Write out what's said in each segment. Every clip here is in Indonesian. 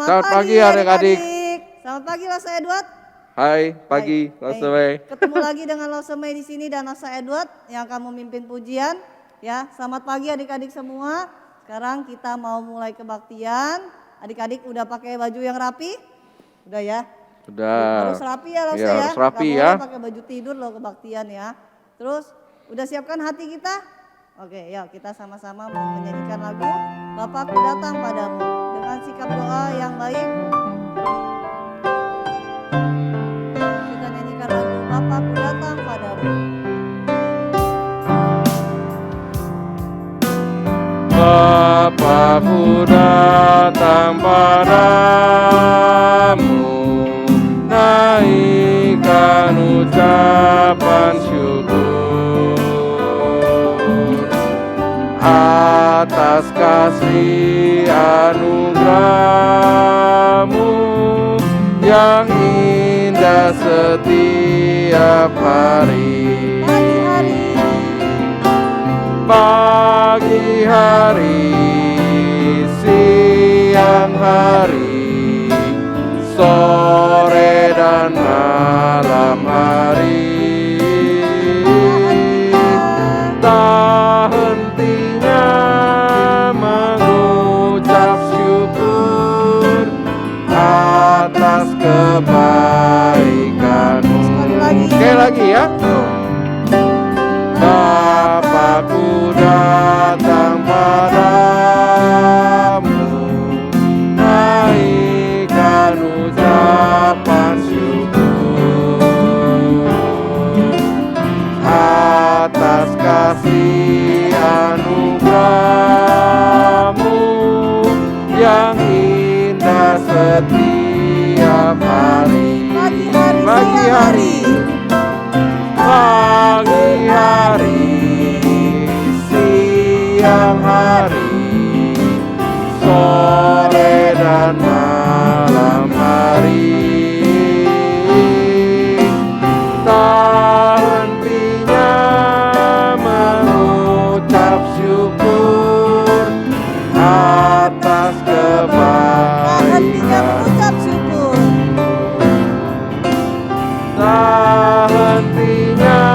Selamat pagi adik-adik. Selamat pagi Lasa Edward. Hai, pagi Lasa Mei. Ketemu lagi dengan Lasa Mei di sini dan Lasa Edward yang akan memimpin pujian. Ya, selamat pagi adik-adik semua. Sekarang kita mau mulai kebaktian. Adik-adik udah pakai baju yang rapi? Udah ya? Udah. Harus rapi ya Lasa Ya, ya. harus rapi Gak ya. boleh pakai baju tidur loh kebaktian ya. Terus udah siapkan hati kita? Oke, yuk kita sama-sama mau menyanyikan lagu Bapakku Datang Padamu dengan sikap doa yang baik. Kita nyanyikan lagu Bapakku Datang Padamu. Bapakku datang padamu, naikkan ucapan syukur atas kasih anugerahmu yang indah setiap hari. Pagi hari, siang hari, sore dan malam hari, tak hentinya mengucap syukur atas kebaikanmu. Sekali lagi ya. Bapakku datang padamu, naikkan ucapan syukur atas kasih anugerahmu yang indah setiap hari. Pagi hari, siang hari, sore dan malam hari, tak hentinya mengucap syukur atas kebaikan. Tak hentinya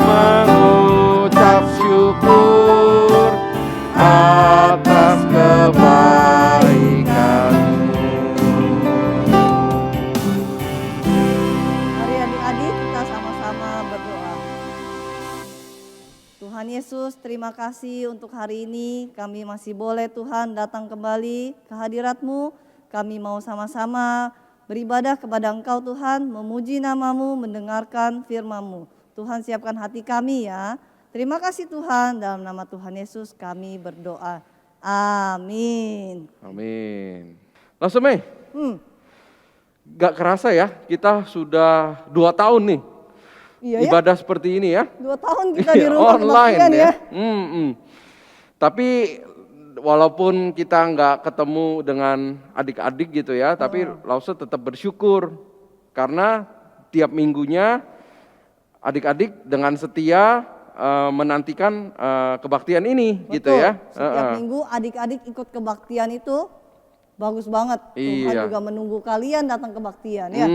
mengucap syukur atas kebaikanmu. Mari adik-adik kita sama-sama berdoa. Tuhan Yesus, terima kasih untuk hari ini. Kami masih boleh Tuhan datang kembali ke hadirat-Mu. Kami mau sama-sama beribadah kepada Engkau Tuhan, memuji nama-Mu, mendengarkan firman-Mu. Tuhan siapkan hati kami ya. Terima kasih Tuhan, dalam nama Tuhan Yesus kami berdoa. Amin. Amin. Langsung Mei, gak kerasa ya kita sudah 2 tahun nih ibadah seperti ini ya. 2 tahun kita di rumah online kebaktian ya. Tapi walaupun kita nggak ketemu dengan adik-adik gitu ya, tapi Lause tetap bersyukur karena tiap minggunya adik-adik dengan setia menantikan kebaktian ini. Betul. Gitu ya. Setiap minggu adik-adik ikut kebaktian itu bagus banget. Tuhan juga menunggu kalian datang kebaktian ya.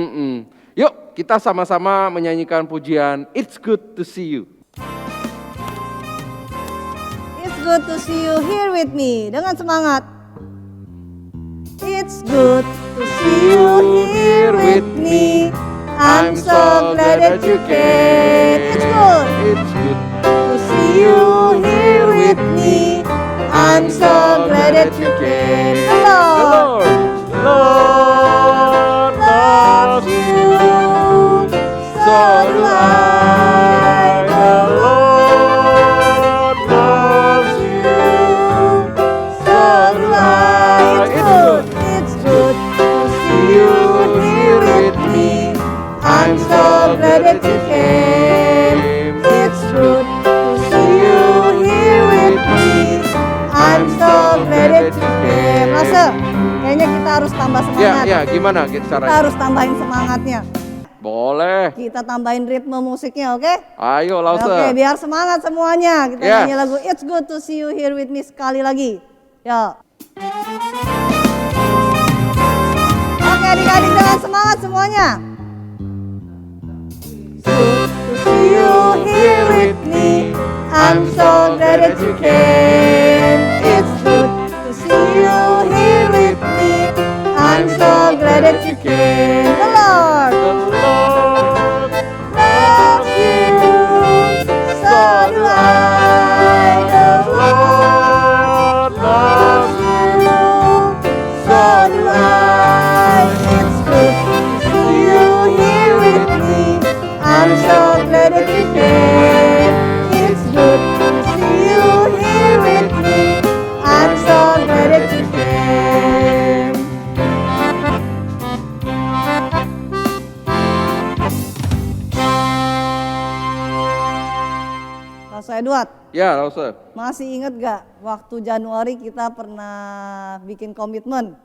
Yuk kita sama-sama menyanyikan pujian It's Good to See You. It's good to see you here with me. Dengan semangat. It's good to see you here with me. I'm so glad that you came. It's good. It's good To see you here with me. I'm so glad that you came. The Lord loves you. So do I. The Lord loves you. So do I. It's good to see you here with me. I'm so glad that you came. It's good to see you here with me. I'm so glad that you came. Lase, kayaknya kita harus tambah semangat. Ya, gimana Kita harus tambahin semangatnya. Boleh. Kita tambahin ritme musiknya, oke? Ayo Lause. Oke, biar semangat semuanya. Kita nyanyi lagu It's Good to See You Here With Me sekali lagi. Yuk. adik-adik dengan semangat semuanya. To see you here with me, I'm so glad that you came. It's good to see you here with me, I'm so glad that you came. The Lord loves you, so do I. The Lord loves you, so do I. It's good to see you here with me, I'm so glad that you came. It's good to see you here with me, I'm so glad that you came. Pastor Edward, Ya, Lause. masih ingat gak waktu Januari kita pernah bikin komitmen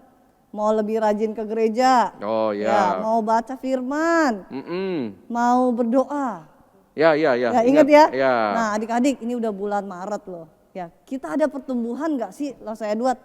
mau lebih rajin ke gereja, Oh ya. mau baca firman, Mm-mm. mau berdoa. Ya. Ya, ingat ya? Ya. Nah, adik-adik, ini udah bulan Maret loh. Ya, kita ada pertumbuhan gak sih, Lause Edward?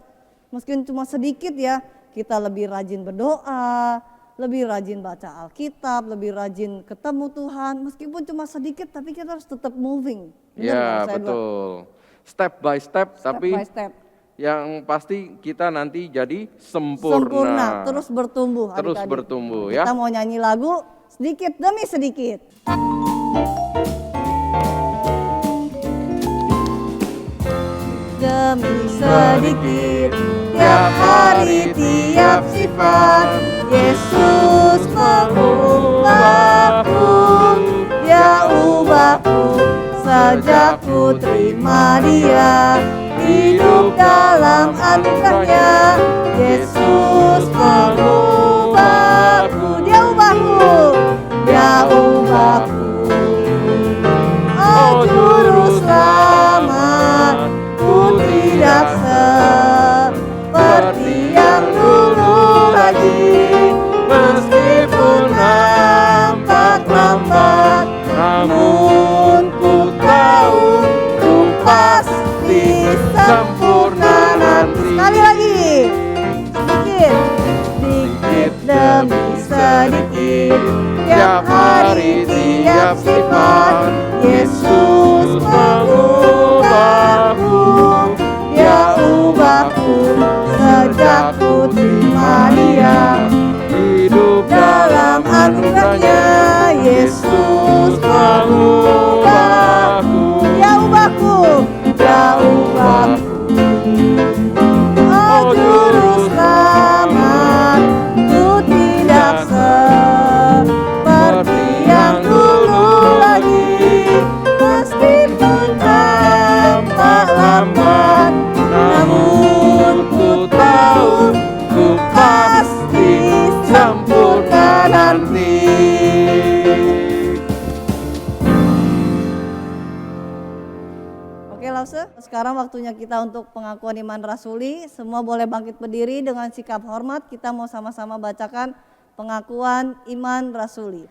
Meskipun cuma sedikit ya, kita lebih rajin berdoa, lebih rajin baca Alkitab, lebih rajin ketemu Tuhan. Meskipun cuma sedikit, tapi kita harus tetap moving. Benar nggak, Ya, Lause Edward? betul. Step by step, tapi Step by step. yang pasti kita nanti jadi sempurna. Terus bertumbuh Terus adik-adik. bertumbuh, ya. Kita mau nyanyi lagu sedikit demi sedikit. Demi sedikit, tiap hari, tiap sifat, Yesus mengubahku, Dia ubahku, sejak ku terima Dia, hidup dalam anugerahnya. Yesus mengubahku, Dia ubahku, Dia ubahku. Oh Juru Selamat, ku tidak seperti yang dulu lagi, meskipun nampak lambat, namun ku tahu ku pasti sempurna nanti. Sekali lagi, sedikit, sedikit demi sedikit, tiap hari, tiap sifat, Yesus mengubahku, Dia ubahku, sejak ku terima Dia, hidup dalam anugerahnya. Yesus mengubahku, Dia ubahku, Dia ubahku. Oh Juru Selamat, ku tidak seperti yang dulu lagi, meskipun tampak lambat, namun ku tahu ku pasti sempurna nanti. Oke Lause, sekarang waktunya kita untuk pengakuan iman rasuli. Semua boleh bangkit berdiri dengan sikap hormat. Kita mau sama-sama bacakan pengakuan iman rasuli.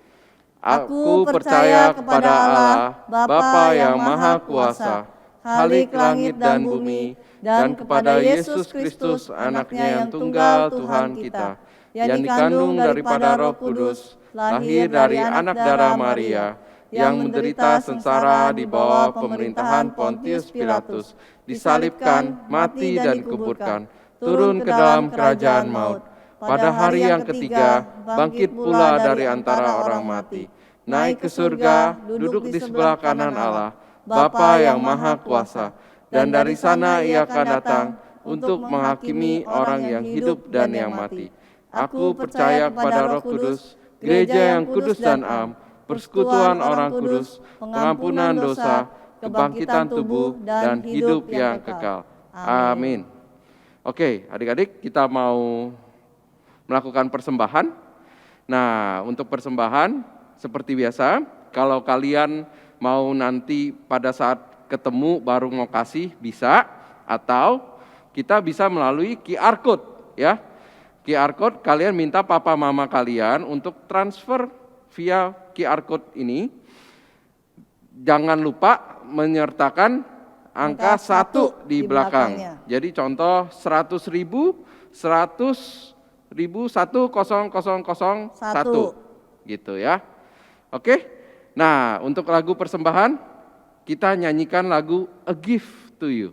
Aku percaya kepada Allah, Bapa yang Maha Kuasa, Khalik langit dan bumi, dan kepada Yesus Kristus, anaknya yang tunggal Tuhan kita, yang dikandung daripada Roh Kudus, lahir dari anak darah Maria, yang menderita sengsara di bawah pemerintahan Pontius Pilatus, disalibkan, mati dan dikuburkan, turun ke dalam kerajaan maut. Pada hari yang ketiga, bangkit pula dari antara orang mati, naik ke surga, duduk di sebelah kanan Allah, Bapa yang Maha Kuasa, dan dari sana Ia akan datang untuk menghakimi orang yang hidup dan yang mati. Aku percaya kepada Roh Kudus, gereja yang kudus dan am, persekutuan orang kudus, pengampunan dosa, kebangkitan tubuh, dan hidup yang kekal. Amin. Oke, adik-adik, kita mau melakukan persembahan. Nah, untuk persembahan seperti biasa, kalau kalian mau nanti pada saat ketemu baru mau kasih bisa, atau kita bisa melalui QR code ya. QR code kalian minta papa mama kalian untuk transfer via QR code ini. Jangan lupa menyertakan angka 1 di belakang. belakangnya. Jadi contoh 100.000, 100 1001. Gitu ya. Oke. Nah, untuk lagu persembahan kita nyanyikan lagu A Gift to You.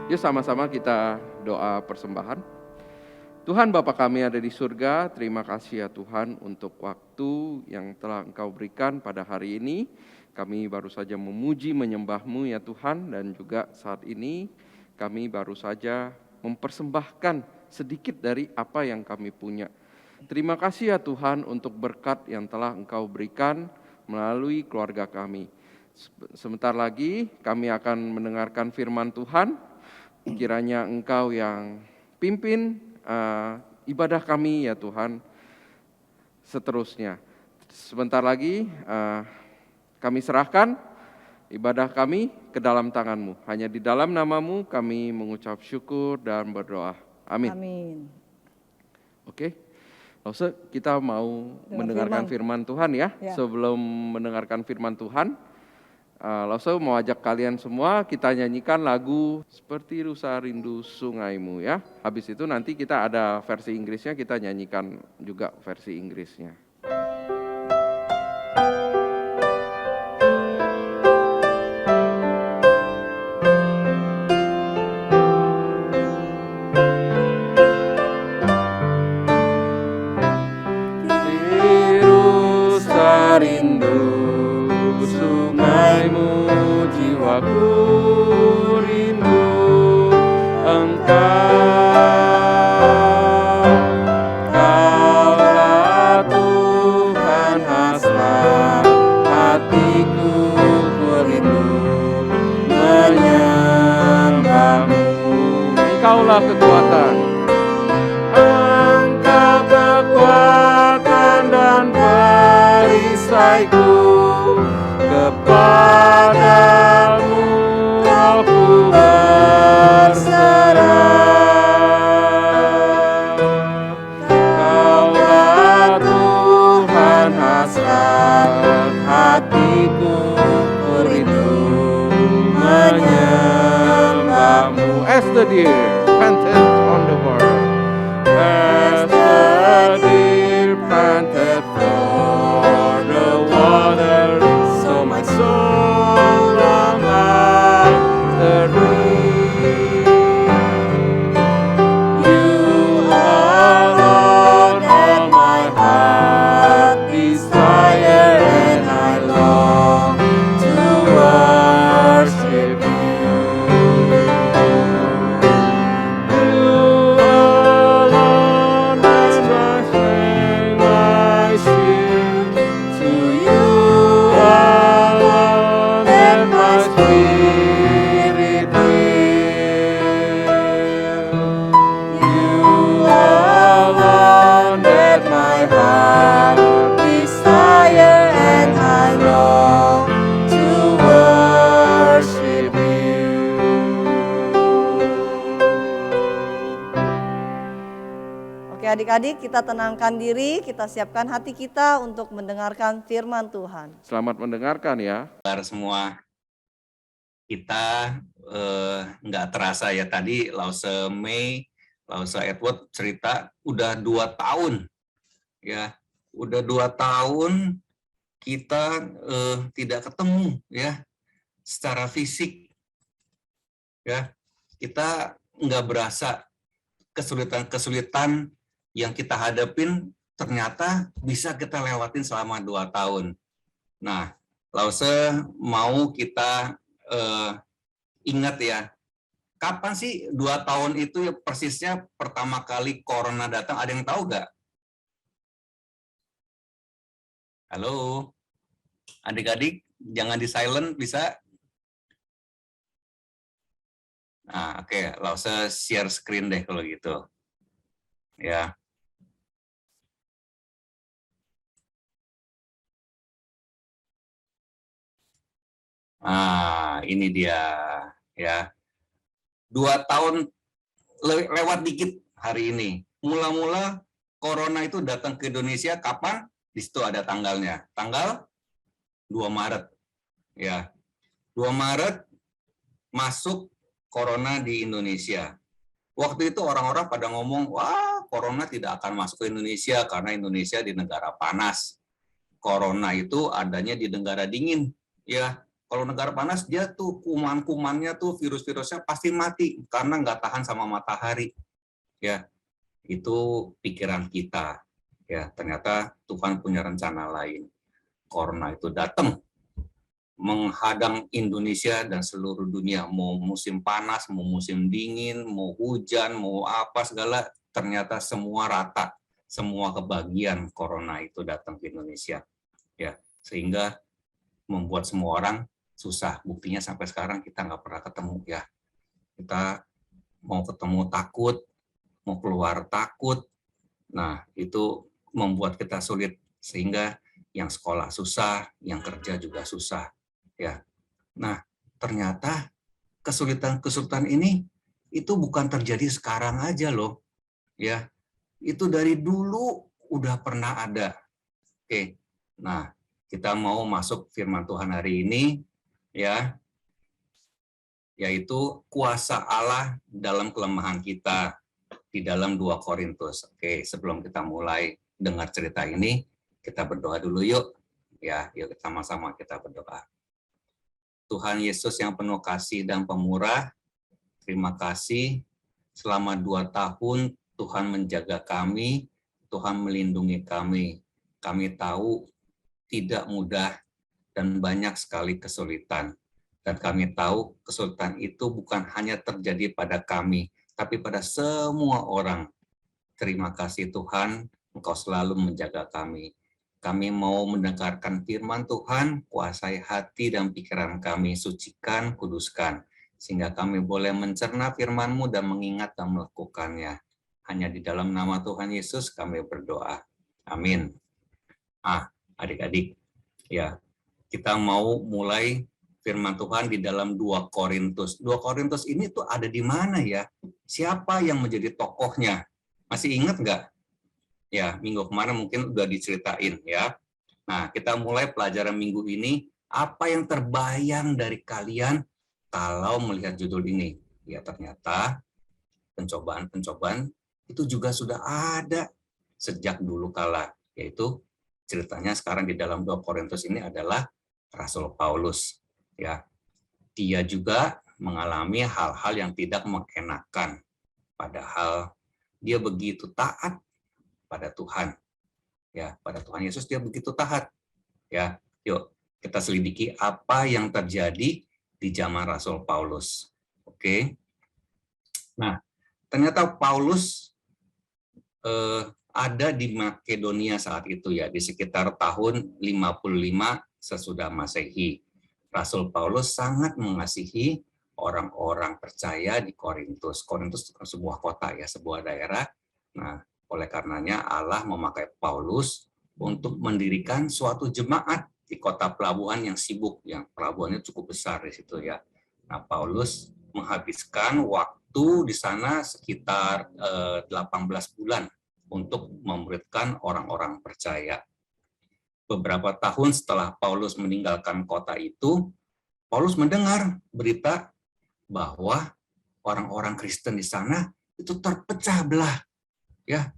Yuk sama-sama kita doa persembahan. Tuhan Bapa kami ada di surga, terima kasih ya Tuhan untuk waktu yang telah Engkau berikan pada hari ini. Kami baru saja memuji menyembah-Mu ya Tuhan, dan juga saat ini kami baru saja mempersembahkan sedikit dari apa yang kami punya. Terima kasih ya Tuhan untuk berkat yang telah Engkau berikan melalui keluarga kami. Sebentar lagi kami akan mendengarkan firman Tuhan. Kiranya Engkau yang pimpin ibadah kami ya Tuhan seterusnya. Sebentar lagi kami serahkan ibadah kami ke dalam tangan-Mu. Hanya di dalam nama-Mu kami mengucap syukur dan berdoa. Amin. Amin. Oke, langsung kita mau mendengarkan firman Tuhan ya. Sebelum mendengarkan firman Tuhan, langsung mau ajak kalian semua kita nyanyikan lagu Seperti Rusa Rindu Sungaimu ya. Habis itu nanti kita ada versi Inggrisnya, kita nyanyikan juga versi Inggrisnya. Aku rindu Engkau, Kaulah Tuhan hasrat hatiku, ku rindu menyembah-Mu. Engkaulah kekuatan, Engkau kekuatan dan perisaiku, kepadamu aku berserah. Kaulah Tuhan hasrat hatiku, ku rindu menyembah-Mu. As the deer panted on the water, as the deer panted for the water, my soul long after thee. You alone all my heart desire, and I long to worship You. You alone Adik-adik kita tenangkan diri, kita siapkan hati kita untuk mendengarkan firman Tuhan. Selamat mendengarkan ya. Semua kita nggak terasa ya tadi Lause Mei, Lause Edward cerita udah 2 tahun ya, udah 2 tahun kita tidak ketemu ya secara fisik ya, kita nggak berasa kesulitan-kesulitan yang kita hadapin ternyata bisa kita lewatin selama 2 tahun. Nah, Lause mau kita ingat ya, kapan sih 2 tahun itu ya persisnya pertama kali corona datang, ada yang tahu nggak? Halo, adik-adik, jangan di silent bisa? Nah, oke, Lause share screen deh kalau gitu. Ya. Nah, ini dia ya. 2 tahun lewat dikit hari ini. Mula-mula corona itu datang ke Indonesia kapan? Di situ ada tanggalnya. Tanggal 2 Maret. Ya. 2 Maret masuk corona di Indonesia. Waktu itu orang-orang pada ngomong, wah, corona tidak akan masuk ke Indonesia karena Indonesia di negara panas. Corona itu adanya di negara dingin. Ya, kalau negara panas dia tuh kuman-kumannya tuh virus-virusnya pasti mati karena nggak tahan sama matahari. Ya, itu pikiran kita. Ya, ternyata Tuhan punya rencana lain. Corona itu datang menghadang Indonesia dan seluruh dunia. Mau musim panas, mau musim dingin, mau hujan, mau apa segala, ternyata semua rata. Semua kebagian corona itu datang ke Indonesia. Ya, sehingga membuat semua orang susah. Buktinya sampai sekarang kita nggak pernah ketemu ya. Kita mau ketemu takut, mau keluar takut. Nah, itu membuat kita sulit sehingga yang sekolah susah, yang kerja juga susah. Ya. Nah, ternyata kesulitan-kesulitan ini itu bukan terjadi sekarang aja loh. Ya. Itu dari dulu udah pernah ada. Oke. Nah, kita mau masuk firman Tuhan hari ini ya, yaitu kuasa Allah dalam kelemahan kita di dalam 2 Korintus. Oke, sebelum kita mulai dengar cerita ini, kita berdoa dulu yuk. Ya, yuk sama-sama kita berdoa. Tuhan Yesus yang penuh kasih dan pemurah, terima kasih selama 2 tahun Tuhan menjaga kami, Tuhan melindungi kami. Kami tahu tidak mudah dan banyak sekali kesulitan. Dan kami tahu kesulitan itu bukan hanya terjadi pada kami, tapi pada semua orang. Terima kasih Tuhan, Engkau selalu menjaga kami. Kami mau mendengarkan firman Tuhan, kuasai hati dan pikiran kami, sucikan, kuduskan, sehingga kami boleh mencerna firman-Mu dan mengingat dan melakukannya. Hanya di dalam nama Tuhan Yesus kami berdoa. Amin. Adik-adik, ya, kita mau mulai firman Tuhan di dalam 2 Korintus. 2 Korintus ini tuh ada di mana ya? Siapa yang menjadi tokohnya? Masih ingat nggak? Ya, minggu kemarin mungkin udah diceritain ya. Nah, kita mulai pelajaran minggu ini. Apa yang terbayang dari kalian kalau melihat judul ini? Ya, ternyata pencobaan-pencobaan itu juga sudah ada sejak dulu kala. Yaitu ceritanya sekarang di dalam 2 Korintus ini adalah Rasul Paulus. Ya, dia juga mengalami hal-hal yang tidak mengenakan. Padahal dia begitu taat pada Tuhan. Ya, pada Tuhan Yesus dia begitu taat. Ya, yuk kita selidiki apa yang terjadi di zaman Rasul Paulus. Oke. Nah, ternyata Paulus ada di Makedonia saat itu ya, di sekitar tahun 55 sesudah Masehi. Rasul Paulus sangat mengasihi orang-orang percaya di Korintus. Korintus sebuah kota ya, sebuah daerah. Nah, oleh karenanya Allah memakai Paulus untuk mendirikan suatu jemaat di kota pelabuhan yang sibuk, yang pelabuhannya cukup besar di situ ya. Nah, Paulus menghabiskan waktu di sana sekitar 18 bulan untuk memuridkan orang-orang percaya. Beberapa tahun setelah Paulus meninggalkan kota itu, Paulus mendengar berita bahwa orang-orang Kristen di sana itu terpecah belah. Ya,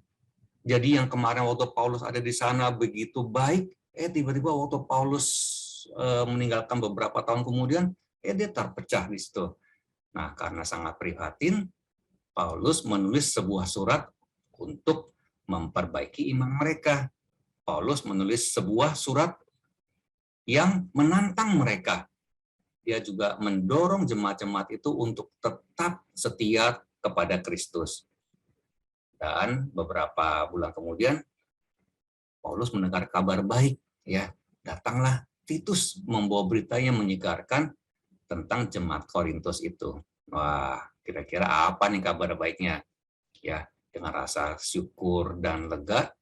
jadi yang kemarin waktu Paulus ada di sana begitu baik, tiba-tiba waktu Paulus meninggalkan beberapa tahun kemudian, dia terpecah di situ. Nah, karena sangat prihatin, Paulus menulis sebuah surat untuk memperbaiki iman mereka. Paulus menulis sebuah surat yang menantang mereka. Dia juga mendorong jemaat-jemaat itu untuk tetap setia kepada Kristus. Dan beberapa bulan kemudian, Paulus mendengar kabar baik. Ya, datanglah Titus membawa berita yang menyegarkan tentang jemaat Korintus itu. Wah, kira-kira apa nih kabar baiknya? Ya, dengan rasa syukur dan lega,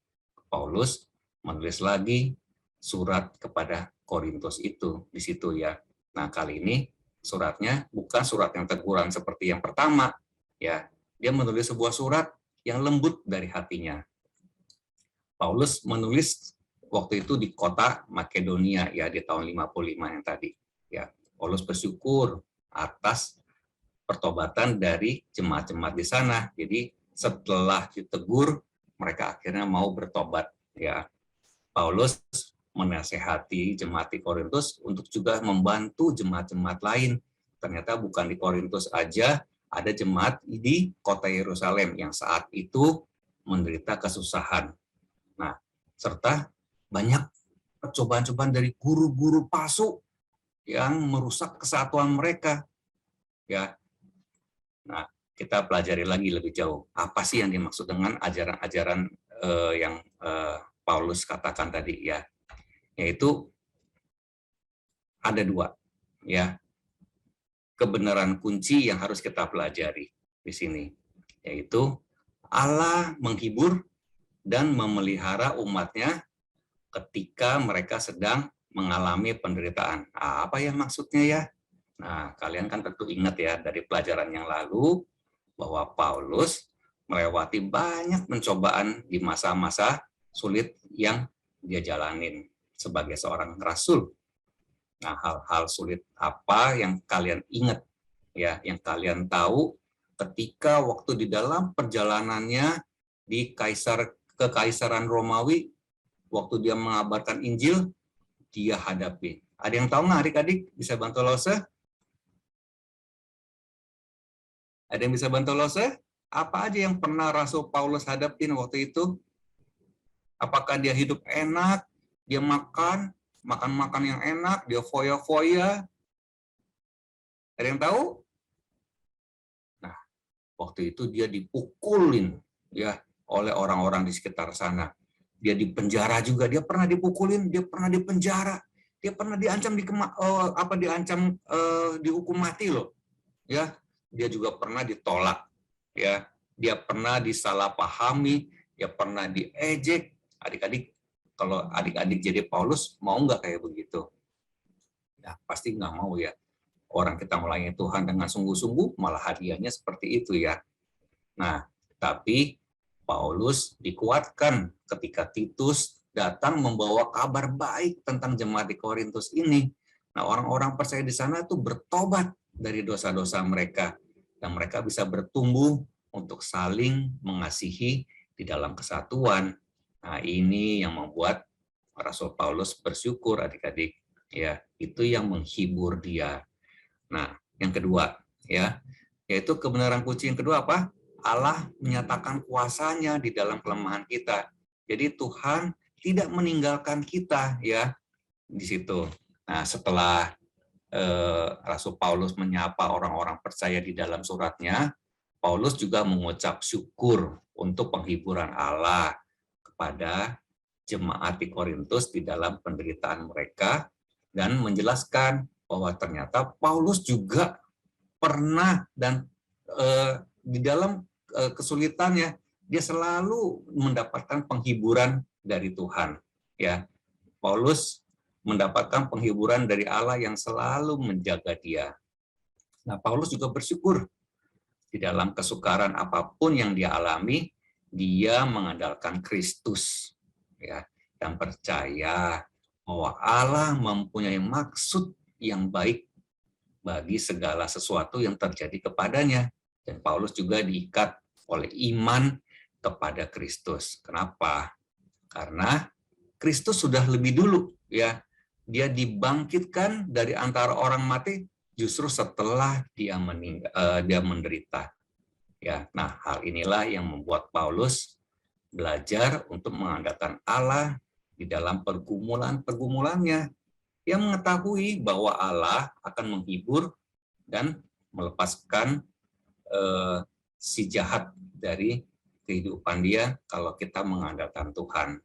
Paulus menulis lagi surat kepada Korintus itu di situ ya. Nah, kali ini suratnya bukan surat yang teguran seperti yang pertama ya. Dia menulis sebuah surat yang lembut dari hatinya. Paulus menulis waktu itu di kota Makedonia ya di tahun 55 yang tadi ya. Paulus bersyukur atas pertobatan dari jemaat-jemaat di sana. Jadi setelah ditegur mereka akhirnya mau bertobat ya. Paulus menasehati jemaat di Korintus untuk juga membantu jemaat-jemaat lain. Ternyata bukan di Korintus aja, ada jemaat di kota Yerusalem yang saat itu menderita kesusahan. Nah, serta banyak cobaan-cobaan dari guru-guru palsu yang merusak kesatuan mereka. Ya. Nah, kita pelajari lagi lebih jauh. Apa sih yang dimaksud dengan ajaran-ajaran yang Paulus katakan tadi ya, yaitu ada dua ya kebenaran kunci yang harus kita pelajari di sini, yaitu Allah menghibur dan memelihara umatnya ketika mereka sedang mengalami penderitaan. Apa ya maksudnya ya? Nah, kalian kan tentu ingat ya dari pelajaran yang lalu bahwa Paulus melewati banyak pencobaan di masa-masa sulit yang dia jalanin sebagai seorang rasul. Nah, hal-hal sulit apa yang kalian ingat ya, yang kalian tahu ketika waktu di dalam perjalanannya di Kekaisaran Romawi, waktu dia mengabarkan Injil, dia hadapi. Ada yang tahu nggak adik-adik? Bisa bantu Lose? Ada yang bisa bantu Lose? Apa aja yang pernah Rasul Paulus hadapin waktu itu? Apakah dia hidup enak, dia makan yang enak, dia foya-foya? Ada yang tahu? Nah, waktu itu dia dipukulin ya oleh orang-orang di sekitar sana. Dia dipenjara juga, dia pernah dipukulin, dia pernah dipenjara, dia pernah diancam dihukum mati loh. Ya, dia juga pernah ditolak ya. Dia pernah disalahpahami, dia pernah diejek. Adik-adik, kalau adik-adik jadi Paulus, mau nggak kayak begitu? Ya, pasti nggak mau ya. Orang kita melayani Tuhan dengan sungguh-sungguh, malah hadiahnya seperti itu ya. Nah, tapi Paulus dikuatkan ketika Titus datang membawa kabar baik tentang jemaat di Korintus ini. Nah, orang-orang percaya di sana itu bertobat dari dosa-dosa mereka. Dan mereka bisa bertumbuh untuk saling mengasihi di dalam kesatuan. Nah, ini yang membuat Rasul Paulus bersyukur adik-adik. Ya, itu yang menghibur dia. Nah, yang kedua, ya, yaitu kebenaran kunci yang kedua apa? Allah menyatakan kuasanya di dalam kelemahan kita. Jadi Tuhan tidak meninggalkan kita ya di situ. Nah, setelah Rasul Paulus menyapa orang-orang percaya di dalam suratnya, Paulus juga mengucap syukur untuk penghiburan Allah kepada jemaat di Korintus di dalam penderitaan mereka dan menjelaskan bahwa ternyata Paulus juga pernah dan di dalam kesulitannya dia selalu mendapatkan penghiburan dari Tuhan ya. Paulus mendapatkan penghiburan dari Allah yang selalu menjaga dia. Nah, Paulus juga bersyukur di dalam kesukaran apapun yang dia alami, dia mengandalkan Kristus, ya, dan percaya bahwa Allah mempunyai maksud yang baik bagi segala sesuatu yang terjadi kepadanya. Dan Paulus juga diikat oleh iman kepada Kristus. Kenapa? Karena Kristus sudah lebih dulu, ya, dia dibangkitkan dari antara orang mati justru setelah dia dia menderita. Ya, nah hal inilah yang membuat Paulus belajar untuk mengandalkan Allah di dalam pergumulan-pergumulannya. Dia mengetahui bahwa Allah akan menghibur dan melepaskan si jahat dari kehidupan dia kalau kita mengandalkan Tuhan.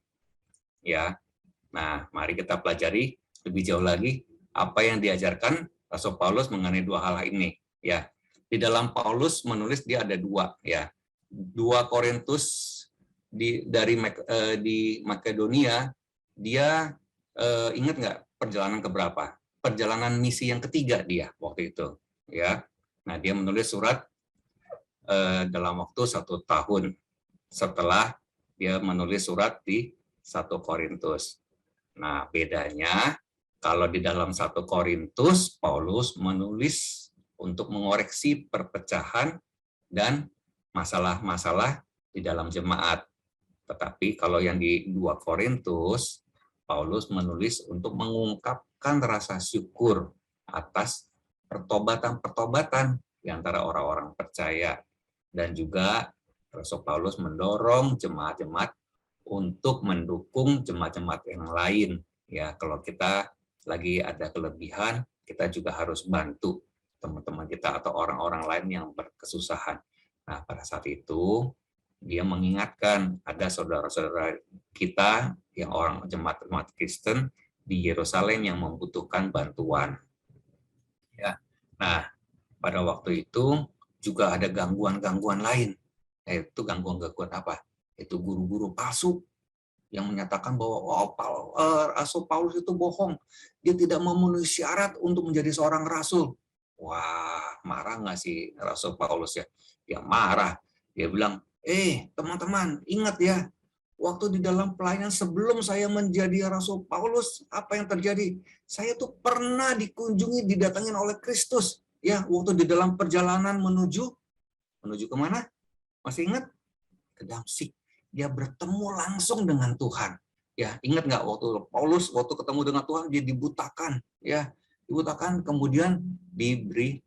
Ya, nah mari kita pelajari lebih jauh lagi apa yang diajarkan Rasul Paulus mengenai dua hal ini. Ya, di dalam Paulus menulis dia ada dua, ya, 2 Korintus di Makedonia, dia ingat nggak perjalanan keberapa? Perjalanan misi yang ketiga dia waktu itu, ya. Nah dia menulis surat dalam waktu 1 tahun setelah dia menulis surat di 1 Korintus. Nah bedanya kalau di dalam 1 Korintus Paulus menulis untuk mengoreksi perpecahan dan masalah-masalah di dalam jemaat. Tetapi kalau yang di 2 Korintus, Paulus menulis untuk mengungkapkan rasa syukur atas pertobatan-pertobatan di antara orang-orang percaya. Dan juga Rasul Paulus mendorong jemaat-jemaat untuk mendukung jemaat-jemaat yang lain. Ya, kalau kita lagi ada kelebihan, kita juga harus bantu teman-teman kita atau orang-orang lain yang berkesusahan. Nah, pada saat itu dia mengingatkan ada saudara-saudara kita yang orang jemaat Kristen di Yerusalem yang membutuhkan bantuan. Ya. Nah, pada waktu itu juga ada gangguan-gangguan lain. Yaitu gangguan-gangguan apa? Itu guru-guru palsu yang menyatakan bahwa Rasul Paulus itu bohong. Dia tidak memenuhi syarat untuk menjadi seorang rasul. Wah, marah nggak sih Rasul Paulus ya? Dia marah. Dia bilang, teman-teman, ingat ya, waktu di dalam pelayanan sebelum saya menjadi Rasul Paulus, apa yang terjadi? Saya tuh pernah didatangin oleh Kristus. Ya, waktu di dalam perjalanan menuju kemana? Masih ingat? Ke Damsyik. Dia bertemu langsung dengan Tuhan. Ya, ingat nggak waktu Paulus waktu ketemu dengan Tuhan dia dibutakan, ya, dibutakan kemudian diberi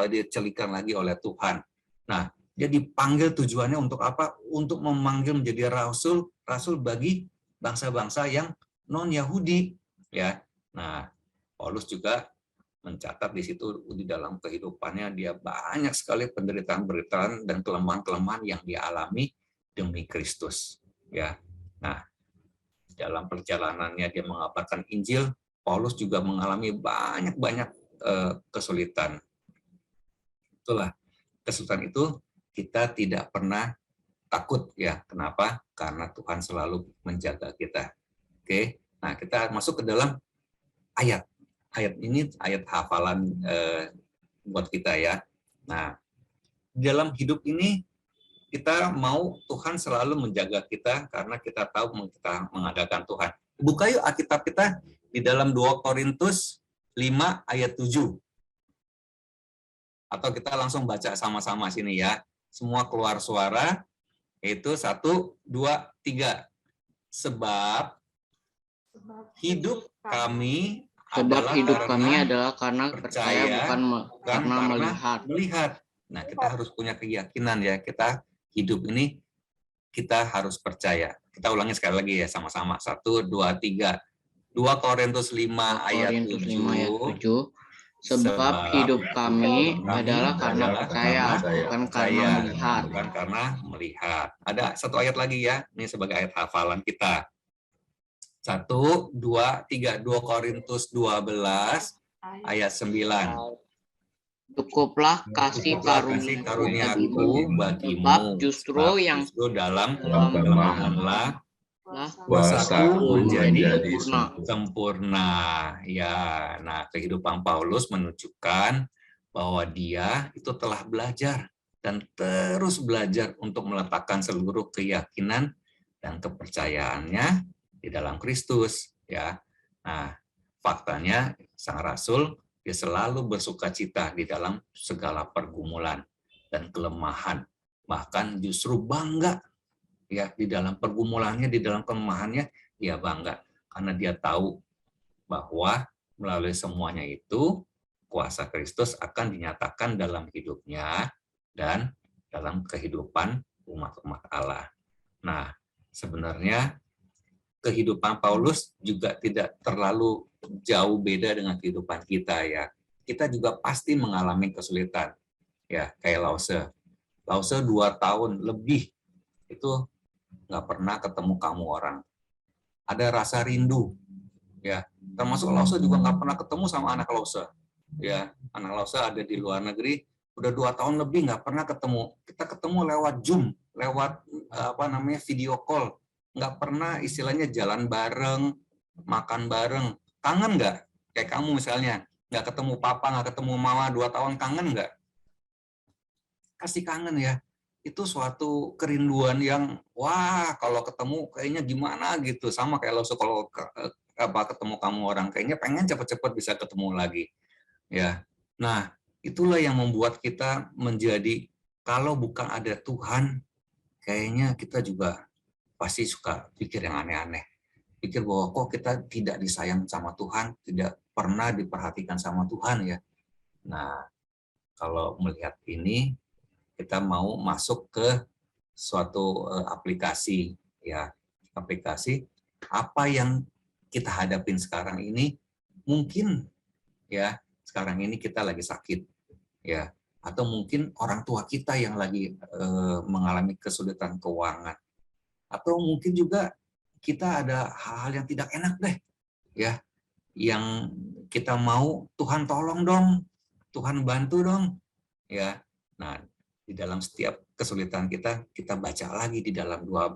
dicelikan lagi oleh Tuhan. Nah, dia dipanggil tujuannya untuk apa? Untuk memanggil menjadi rasul bagi bangsa-bangsa yang non-Yahudi, ya. Nah, Paulus juga mencatat di situ di dalam kehidupannya dia banyak sekali penderitaan-penderitaan dan kelemahan-kelemahan yang dia alami demi Kristus, ya. Nah, dalam perjalanannya dia mengabarkan Injil, Paulus juga mengalami banyak kesulitan. Itulah kesulitan itu kita tidak pernah takut, ya. Kenapa? Karena Tuhan selalu menjaga kita. Oke. Nah, kita masuk ke dalam ayat. Ayat ini ayat hafalan buat kita, ya. Nah, dalam hidup ini kita mau Tuhan selalu menjaga kita karena kita tahu kita mengandalkan Tuhan. Buka yuk Alkitab kita di dalam 2 Korintus 5 ayat 7. Atau kita langsung baca sama-sama sini, ya. Semua keluar suara, yaitu 1, 2, 3. Sebab hidup kami adalah karena percaya, bukan karena melihat. Nah, kita harus punya keyakinan, ya. Kita hidup ini kita harus percaya. Kita ulangi sekali lagi, ya, sama-sama. 1, 2, 3. 2 Korintus 5 ayat 7. Sebab hidup kami adalah karena percaya, bukan karena melihat. Ada satu ayat lagi, ya. Ini sebagai ayat hafalan kita. 1, 2, 3. 2 Korintus 12 ayat 9. Cukuplah kasih karuniaku bagimu, sebab justru dalam kelemahanlah kuasaku menjadi sempurna. Ya, nah kehidupan Paulus menunjukkan bahwa dia itu telah belajar dan terus belajar untuk meletakkan seluruh keyakinan dan kepercayaannya di dalam Kristus, ya. Nah, faktanya sang rasul dia selalu bersukacita di dalam segala pergumulan dan kelemahan, bahkan justru bangga ya di dalam pergumulannya, di dalam kelemahannya dia bangga karena dia tahu bahwa melalui semuanya itu kuasa Kristus akan dinyatakan dalam hidupnya dan dalam kehidupan umat-umat Allah. Nah, sebenarnya kehidupan Paulus juga tidak terlalu jauh beda dengan kehidupan kita ya. Kita juga pasti mengalami kesulitan ya, kayak Lause. Lause 2 tahun lebih itu nggak pernah ketemu kamu orang. Ada rasa rindu ya. Termasuk Lause juga nggak pernah ketemu sama anak Lause. Ya, anak Lause ada di luar negeri, udah 2 tahun lebih nggak pernah ketemu. Kita ketemu lewat Zoom, lewat video call. Nggak pernah istilahnya jalan bareng, makan bareng. Kangen nggak? Kayak kamu misalnya, nggak ketemu papa, nggak ketemu mama 2 tahun, kangen nggak? Pasti kangen ya. Itu suatu kerinduan yang, wah kalau ketemu kayaknya gimana gitu. Sama kayak lo kalau ketemu kamu orang, kayaknya pengen cepet-cepet bisa ketemu lagi. Ya, nah itulah yang membuat kita menjadi, kalau bukan ada Tuhan, kayaknya kita juga pasti suka pikir yang aneh-aneh. Pikir bahwa kok kita tidak disayang sama Tuhan, tidak pernah diperhatikan sama Tuhan ya. Nah, kalau melihat ini, kita mau masuk ke suatu aplikasi ya. Aplikasi apa yang kita hadapin sekarang ini, mungkin ya sekarang ini kita lagi sakit ya, atau mungkin orang tua kita yang lagi mengalami kesulitan keuangan. Atau mungkin juga kita ada hal-hal yang tidak enak deh, ya, yang kita mau Tuhan tolong dong, Tuhan bantu dong, ya. Nah, di dalam setiap kesulitan kita baca lagi di dalam 2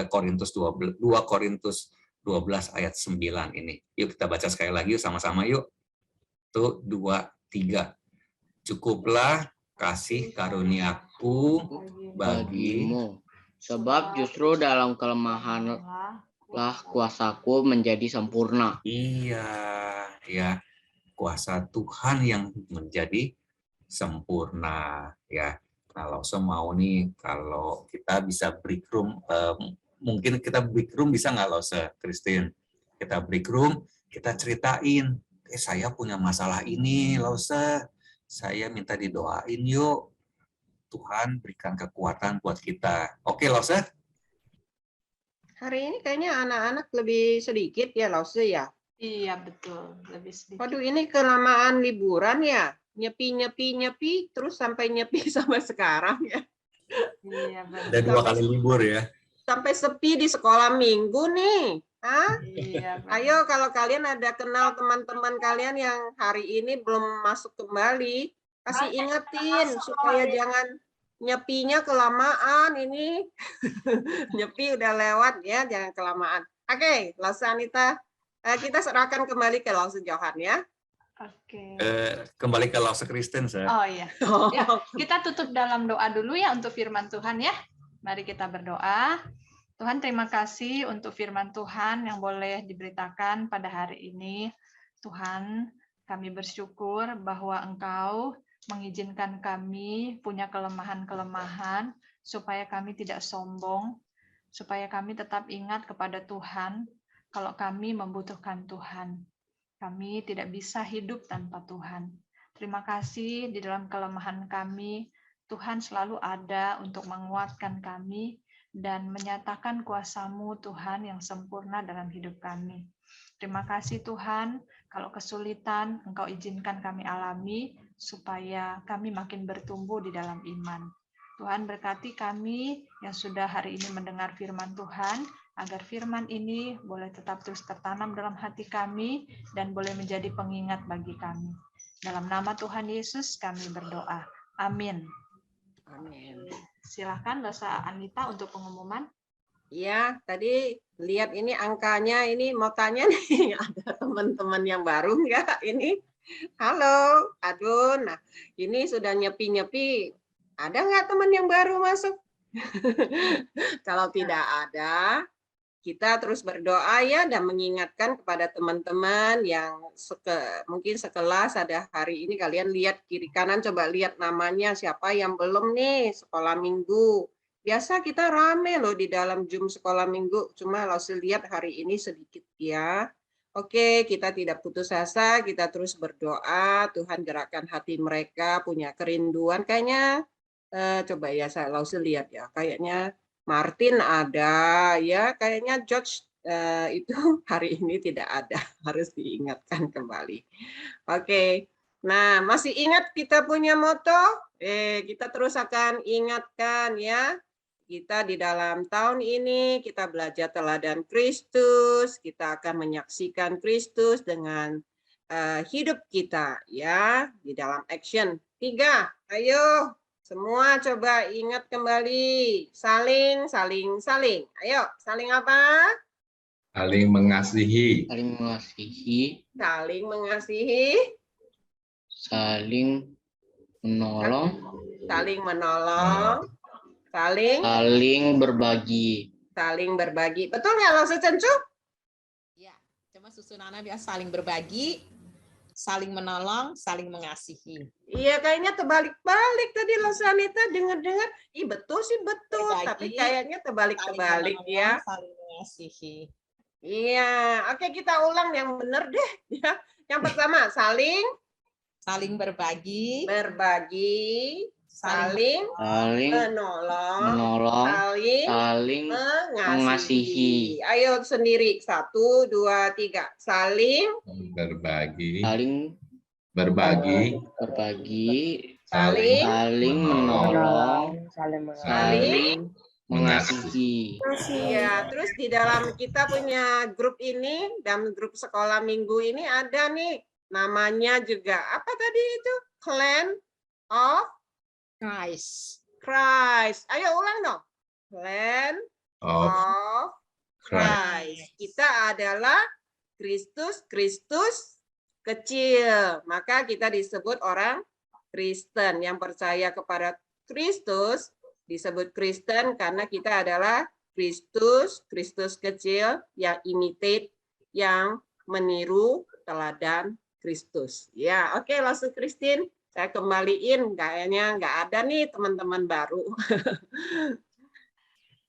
Korintus 12 ayat 9 ini. Yuk kita baca sekali lagi sama-sama yuk. Tuh 2-3. Cukuplah kasih karuniaku bagimu. Sebab justru dalam kelemahanlah kuasaku menjadi sempurna. Iya, ya. Kuasa Tuhan yang menjadi sempurna, ya. Kalau semau nih, kalau kita bisa break room, mungkin kita break room bisa nggak lo Christine? Kita break room, kita ceritain, saya punya masalah ini, lo saya minta didoain yuk. Tuhan berikan kekuatan buat kita. Oke, Lause? Hari ini kayaknya anak-anak lebih sedikit ya, Lause ya? Iya, betul. Lebih sedikit. Waduh, ini kelamaan liburan ya? Nyepi, terus sampai nyepi sampai sekarang ya? Iya, betul. Ada 2 kali libur ya? Sampai sepi di sekolah minggu nih. Hah? Iya, betul. Ayo, kalau kalian ada kenal teman-teman kalian yang hari ini belum masuk kembali, kasih ingetin supaya jangan nyepinya kelamaan ini. Nyepi udah lewat ya, jangan kelamaan. Oke, Lause Anita, kita serahkan kembali ke Lause Johan ya. Oke. Kembali ke Lause Kristen, saya. Oh iya. Ya, kita tutup dalam doa dulu ya untuk firman Tuhan ya. Mari kita berdoa. Tuhan, terima kasih untuk firman Tuhan yang boleh diberitakan pada hari ini. Tuhan, kami bersyukur bahwa Engkau mengizinkan kami punya kelemahan-kelemahan supaya kami tidak sombong, supaya kami tetap ingat kepada Tuhan kalau kami membutuhkan Tuhan. Kami tidak bisa hidup tanpa Tuhan. Terima kasih di dalam kelemahan kami, Tuhan selalu ada untuk menguatkan kami dan menyatakan kuasa-Mu Tuhan yang sempurna dalam hidup kami. Terima kasih Tuhan, kalau kesulitan Engkau izinkan kami alami, supaya kami makin bertumbuh di dalam iman. Tuhan berkati kami yang sudah hari ini mendengar firman Tuhan, agar firman ini boleh tetap terus tertanam dalam hati kami, dan boleh menjadi pengingat bagi kami. Dalam nama Tuhan Yesus kami berdoa. Amin. Amin. Silakan Dosa Anita untuk pengumuman. Ya, tadi lihat ini angkanya, ini mau tanya nih, ada teman-teman yang baru nggak ini? Halo, aduh, nah ini sudah nyepi-nyepi Ada nggak teman yang baru masuk? Kalau tidak ada, kita terus berdoa ya dan mengingatkan kepada teman-teman yang mungkin sekelas ada hari ini, kalian lihat kiri kanan, coba lihat namanya siapa yang belum nih sekolah minggu. Biasa kita rame loh di dalam Zoom sekolah minggu, cuma langsung lihat hari ini sedikit ya. Oke, kita tidak putus asa, kita terus berdoa, Tuhan gerakkan hati mereka, punya kerinduan. Kayaknya, coba ya saya langsung lihat ya, kayaknya Martin ada, ya kayaknya George itu hari ini tidak ada, harus diingatkan kembali. Oke, nah masih ingat kita punya moto? Kita terus akan ingatkan ya. Kita di dalam tahun ini kita belajar teladan Kristus, kita akan menyaksikan Kristus dengan hidup kita ya di dalam action. 3, ayo semua coba ingat kembali, saling. Ayo, saling apa? Saling mengasihi. Saling mengasihi, Saling mengasihi, saling menolong, saling menolong, saling berbagi. saling berbagi. Betul nggak Lause Cencu? Ya, cuma susunannya dia saling berbagi, saling menolong, saling mengasihi. Iya, kayaknya terbalik-balik tadi Lause Anita dengar-dengar. Ih, betul sih betul, Berbagi, tapi kayaknya terbalik-terbalik saling ya. menolong, saling mengasihi. Iya, oke kita ulang yang benar deh ya. Yang pertama, saling berbagi, saling Saling menolong, menolong, saling saling mengasihi. Ayo sendiri, 1, 2, 3. Saling Berbagi. Saling Berbagi. saling menolong, saling mengasihi. ya. Terus di dalam kita punya grup ini, dalam grup sekolah minggu ini ada nih namanya juga apa tadi itu? Clan of Christ. Ayo ulang dong. Clan of Christ. Kita adalah Kristus kecil. Maka kita disebut orang Kristen yang percaya kepada Kristus, disebut Kristen karena kita adalah Kristus kecil yang imitate, yang meniru teladan Kristus. Ya, oke, langsung Christine. Saya kembaliin, kayaknya nggak ada nih teman-teman baru.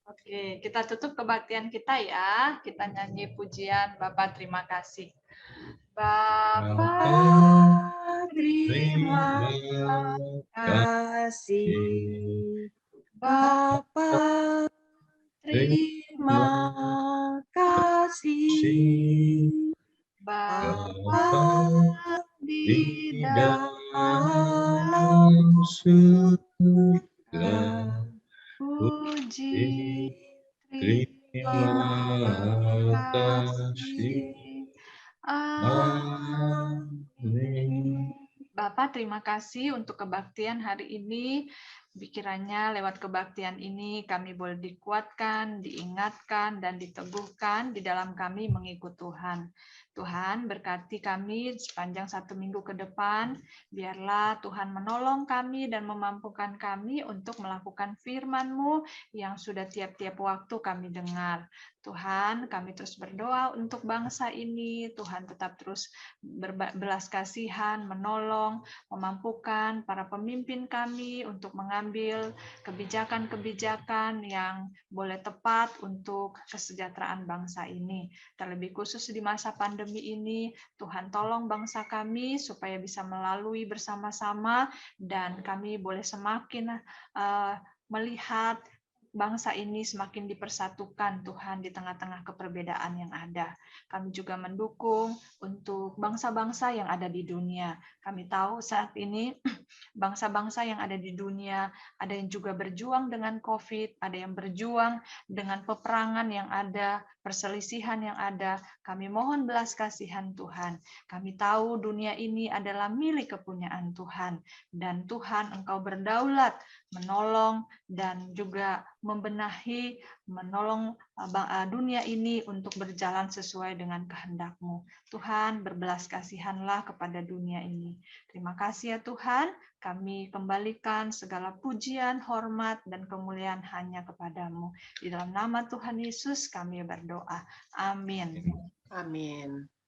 Oke, kita tutup kebaktian kita ya. Kita nyanyi pujian Bapa terima kasih. Bapa terima kasih. Bapa terima kasih. Bapa di dalam surga, puji terima kasih. Amin. Bapak, terima kasih untuk kebaktian hari ini. Kiranya lewat kebaktian ini kami boleh dikuatkan, diingatkan, dan diteguhkan di dalam kami mengikut Tuhan. Tuhan berkati kami sepanjang 1 minggu ke depan. Biarlah Tuhan menolong kami dan memampukan kami untuk melakukan firman-Mu yang sudah tiap-tiap waktu kami dengar. Tuhan, kami terus berdoa untuk bangsa ini. Tuhan tetap terus berbelas kasihan, menolong, memampukan para pemimpin kami untuk mengambil kebijakan-kebijakan yang boleh tepat untuk kesejahteraan bangsa ini. Terlebih khusus di masa pandemi ini, Tuhan tolong bangsa kami supaya bisa melalui bersama-sama dan kami boleh semakin melihat bangsa ini semakin dipersatukan Tuhan di tengah-tengah keperbedaan yang ada. Kami juga mendukung untuk bangsa-bangsa yang ada di dunia. Kami tahu saat ini bangsa-bangsa yang ada di dunia, ada yang juga berjuang dengan COVID, ada yang berjuang dengan peperangan yang ada, perselisihan yang ada. Kami mohon belas kasihan Tuhan. Kami tahu dunia ini adalah milik kepunyaan Tuhan. Dan Tuhan, Engkau berdaulat, menolong, dan juga membenahi, menolong dunia ini untuk berjalan sesuai dengan kehendak-Mu. Tuhan, berbelas kasihanlah kepada dunia ini. Terima kasih ya Tuhan, kami kembalikan segala pujian, hormat, dan kemuliaan hanya kepadamu. Di dalam nama Tuhan Yesus kami berdoa. Amin. Amin.